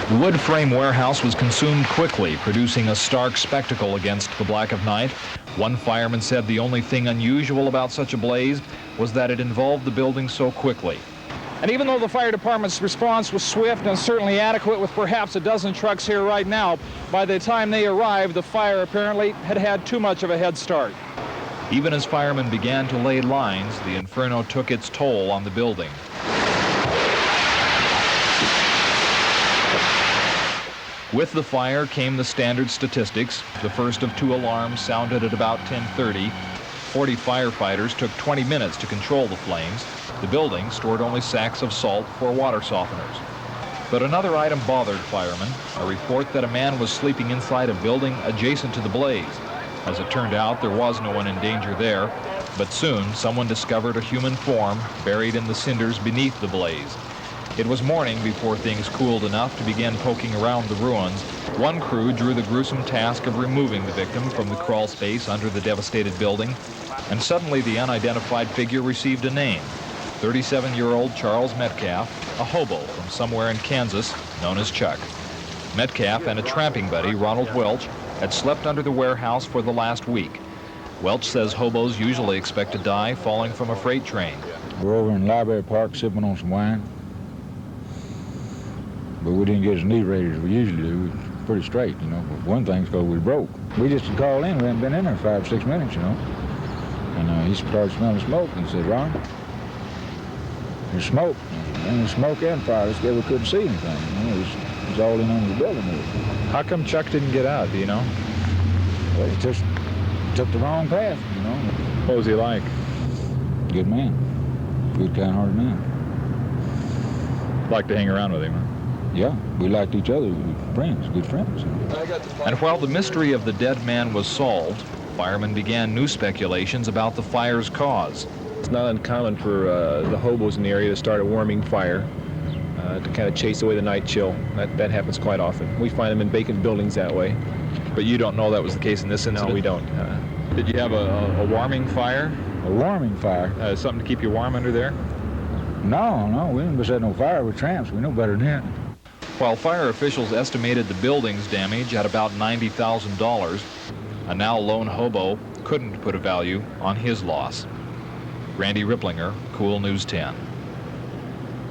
The wood frame warehouse was consumed quickly, producing a stark spectacle against the black of night. One fireman said the only thing unusual about such a blaze was that it involved the building so quickly. And even though the fire department's response was swift and certainly adequate, with perhaps a dozen trucks here right now, by the time they arrived, the fire apparently had had too much of a head start. Even as firemen began to lay lines, the inferno took its toll on the building. With the fire came the standard statistics. The first of 2 alarms sounded at about 10:30. 40 firefighters took 20 minutes to control the flames. The building stored only sacks of salt for water softeners. But another item bothered firemen, a report that a man was sleeping inside a building adjacent to the blaze. As it turned out, there was no one in danger there, but soon someone discovered a human form buried in the cinders beneath the blaze. It was morning before things cooled enough to begin poking around the ruins. One crew drew the gruesome task of removing the victim from the crawl space under the devastated building, and suddenly the unidentified figure received a name: 37-year-old Charles Metcalf, a hobo from somewhere in Kansas, known as Chuck. Metcalf and a tramping buddy, Ronald Welch, had slept under the warehouse for the last week. Welch says hobos usually expect to die falling from a freight train. We're over in Library Park sipping on some wine, but we didn't get as inebriated as we usually do. We were pretty straight, you know. But one thing's because we broke. We just called in. We hadn't been in there 5 or 6 minutes, you know. And he started smelling smoke and said, "Ron, there's smoke." And there's smoke and fire. This guy, we couldn't see anything. You know, it was all in under the building there. How come Chuck didn't get out, do you know? Well, he took the wrong path, you know. What was he like? Good man. Good, kind-hearted man. Liked to hang around with him, huh? Yeah, we liked each other. We were friends, good friends. And while the mystery of the dead man was solved, firemen began new speculations about the fire's cause. It's not uncommon for the hobos in the area to start a warming fire to kind of chase away the night chill. That happens quite often. We find them in vacant buildings that way. But you don't know that was the case in this incident? No, we don't. Did you have a warming fire? A warming fire? Something to keep you warm under there? No, we didn't set no fire with tramps. We know better than that. While fire officials estimated the building's damage at about $90,000, a now lone hobo couldn't put a value on his loss. Randy Ripplinger, Cool News 10.